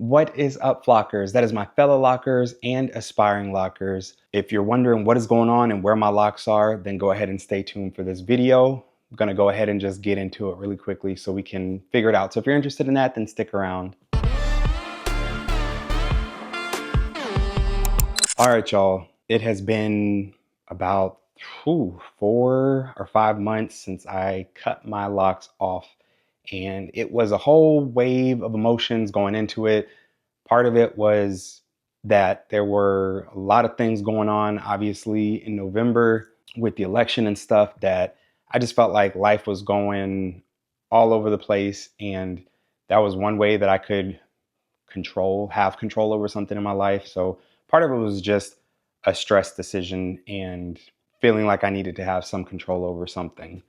What is up, Flockers? That is my fellow lockers and aspiring lockers. If you're wondering what is going on and where my locks are, then go ahead and stay tuned for this video. I'm gonna go ahead and just get into it really quickly so we can figure it out. So if you're interested in that, then stick around. All right, y'all. It has been about 4 or 5 months since I cut my locks off. And it was a whole wave of emotions going into it. Part of it was that there were a lot of things going on, obviously, in November with the election and stuff, that I just felt like life was going all over the place. And that was one way that I could have control over something in my life. So part of it was just a stress decision and feeling like I needed to have some control over something.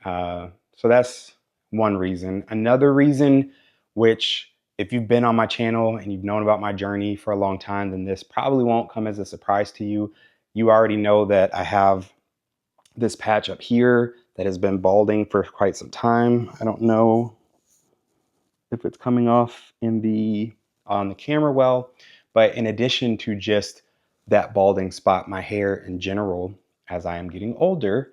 So that's one reason. Another reason, which if you've been on my channel and you've known about my journey for a long time, then this probably won't come as a surprise to you. You already know that I have this patch up here that has been balding for quite some time. I don't know if it's coming off on the camera well, but in addition to just that balding spot, my hair in general, as I am getting older,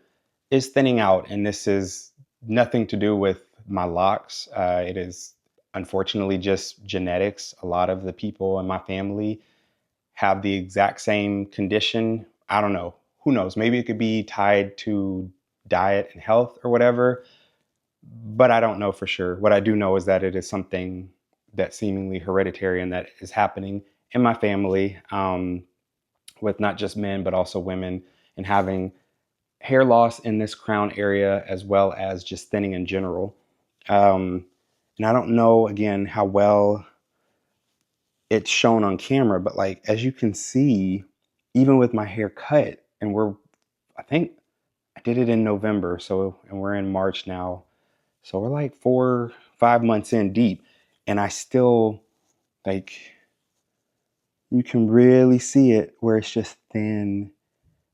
is thinning out. And this is nothing to do with my locks. It is unfortunately just genetics. A lot of the people in my family have the exact same condition. I don't know. Who knows? Maybe it could be tied to diet and health or whatever, but I don't know for sure. What I do know is that it is something that's seemingly hereditary and that is happening in my family, with not just men, but also women, and having hair loss in this crown area, as well as just thinning in general. And I don't know, again, how well it's shown on camera, but like, as you can see, even with my hair cut, and I think I did it in November, and we're in March now. So we're like 4-5 months in deep, and I still, like, you can really see it where it's just thin.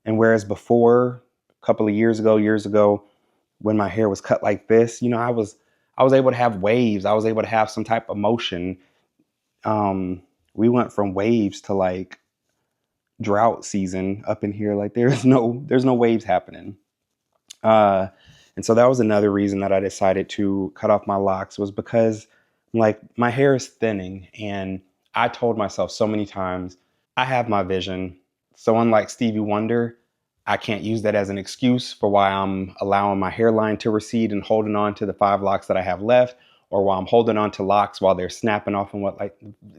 And whereas before, a couple of years ago, when my hair was cut like this, you know, I was able to have waves. I was able to have some type of motion. We went from waves to like drought season up in here. Like there's no waves happening. And so that was another reason that I decided to cut off my locks, was because like my hair is thinning, and I told myself so many times, I have my vision. So unlike Stevie Wonder, I can't use that as an excuse for why I'm allowing my hairline to recede and holding on to the 5 locks that I have left, or while I'm holding on to locks while they're snapping off and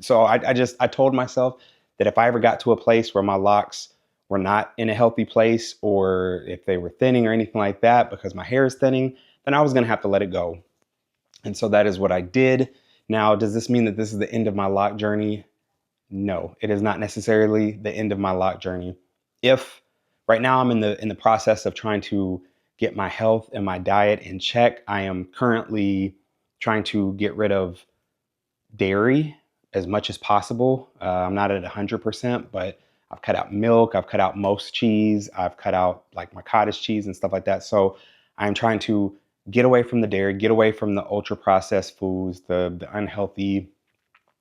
so I told myself that if I ever got to a place where my locks were not in a healthy place, or if they were thinning or anything like that because my hair is thinning, then I was going to have to let it go. And so that is what I did. Now, does this mean that this is the end of my lock journey? No, it is not necessarily the end of my lock journey. If right now I'm in the process of trying to get my health and my diet in check, I am currently trying to get rid of dairy as much as possible. I'm not at 100%, but I've cut out milk, I've cut out most cheese, I've cut out like my cottage cheese and stuff like that. So I'm trying to get away from the dairy, get away from the ultra processed foods, the unhealthy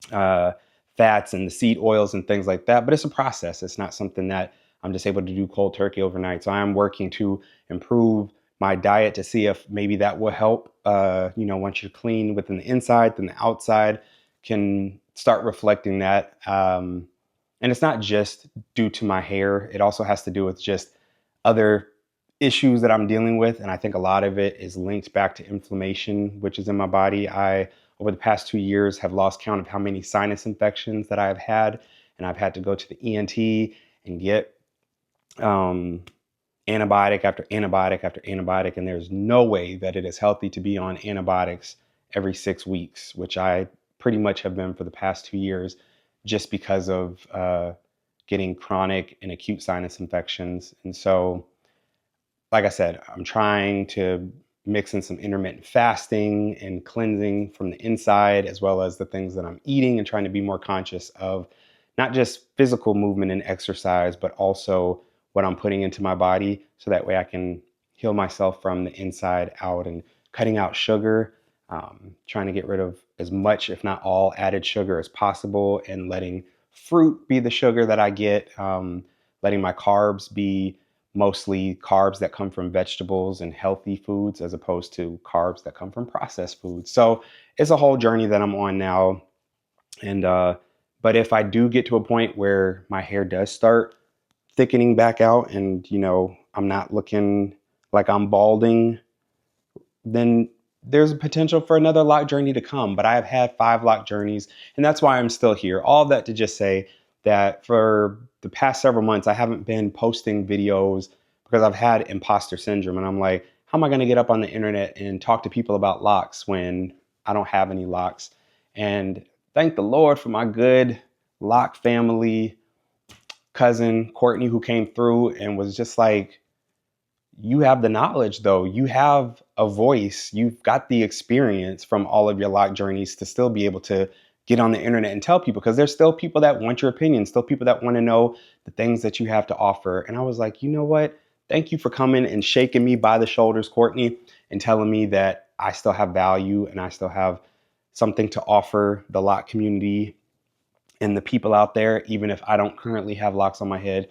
fats and the seed oils and things like that. But it's a process. It's not something that I'm just able to do cold turkey overnight. So I'm working to improve my diet to see if maybe that will help. Once you're clean within the inside, then the outside can start reflecting that. And it's not just due to my hair. It also has to do with just other issues that I'm dealing with. And I think a lot of it is linked back to inflammation, which is in my body. Over the past 2 years, have lost count of how many sinus infections that I've had. And I've had to go to the ENT and get antibiotic after antibiotic after antibiotic. And there's no way that it is healthy to be on antibiotics every 6 weeks, which I pretty much have been for the past 2 years, just because of getting chronic and acute sinus infections. And so, like I said, I'm trying to mix in some intermittent fasting and cleansing from the inside, as well as the things that I'm eating, and trying to be more conscious of not just physical movement and exercise, but also what I'm putting into my body, so that way I can heal myself from the inside out. And cutting out sugar, trying to get rid of as much, if not all, added sugar as possible, and letting fruit be the sugar that I get, letting my carbs be mostly carbs that come from vegetables and healthy foods as opposed to carbs that come from processed foods. So it's a whole journey that I'm on now. And but if I do get to a point where my hair does start thickening back out and, I'm not looking like I'm balding, then there's a potential for another lock journey to come. But I have had 5 lock journeys, and that's why I'm still here. All that to just say that for the past several months, I haven't been posting videos because I've had imposter syndrome. And I'm like, how am I going to get up on the internet and talk to people about locks when I don't have any locks? And thank the Lord for my good lock family cousin, Courtney, who came through and was just like, you have the knowledge though. You have a voice. You've got the experience from all of your lock journeys to still be able to get on the internet and tell people, because there's still people that want your opinion, still people that want to know the things that you have to offer. And I was like, you know what? Thank you for coming and shaking me by the shoulders, Courtney, and telling me that I still have value and I still have something to offer the lock community and the people out there, even if I don't currently have locks on my head.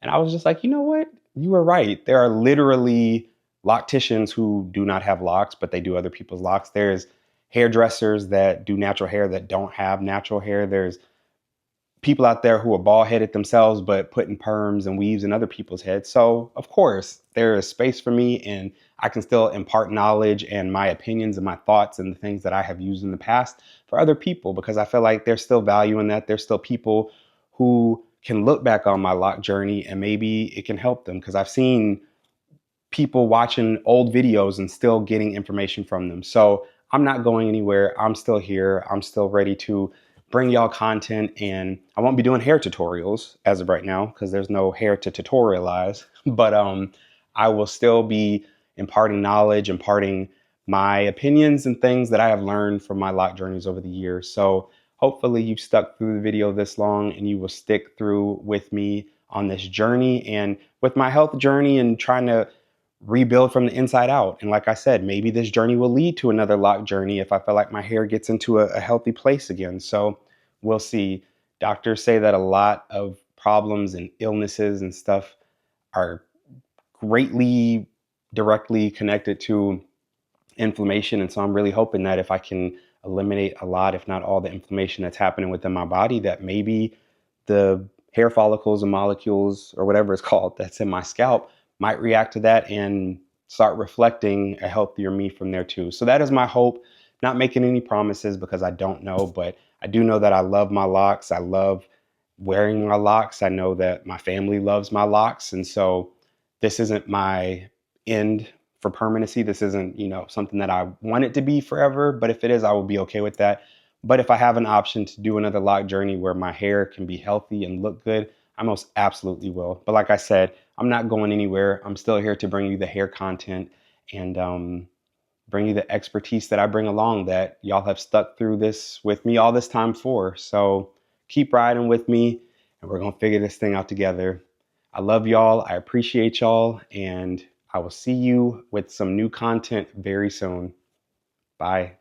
And I was just like, you know what? You were right. There are literally locticians who do not have locks, but they do other people's locks. There's hairdressers that do natural hair that don't have natural hair. There's people out there who are bald headed themselves, but putting perms and weaves in other people's heads. So of course there is space for me, and I can still impart knowledge and my opinions and my thoughts and the things that I have used in the past for other people, because I feel like there's still value in that. There's still people who can look back on my lock journey and maybe it can help them, because I've seen people watching old videos and still getting information from them. So I'm not going anywhere. I'm still here. I'm still ready to bring y'all content, and I won't be doing hair tutorials as of right now because there's no hair to tutorialize, but I will still be imparting knowledge, imparting my opinions and things that I have learned from my lock journeys over the years. So hopefully you've stuck through the video this long and you will stick through with me on this journey and with my health journey and trying to rebuild from the inside out. And like I said, maybe this journey will lead to another lock journey if I feel like my hair gets into a healthy place again. So we'll see. Doctors say that a lot of problems and illnesses and stuff are greatly directly connected to inflammation. And so I'm really hoping that if I can eliminate a lot, if not all, the inflammation that's happening within my body, that maybe the hair follicles and molecules or whatever it's called that's in my scalp might react to that and start reflecting a healthier me from there too. So that is my hope. Not making any promises because I don't know, but I do know that I love my locks. I love wearing my locks. I know that my family loves my locks. And so this isn't my end for permanency. This isn't, something that I want it to be forever, but if it is, I will be okay with that. But if I have an option to do another lock journey where my hair can be healthy and look good, I most absolutely will. But like I said, I'm not going anywhere. I'm still here to bring you the hair content and bring you the expertise that I bring along that y'all have stuck through this with me all this time for. So keep riding with me and we're going to figure this thing out together. I love y'all. I appreciate y'all. And I will see you with some new content very soon. Bye.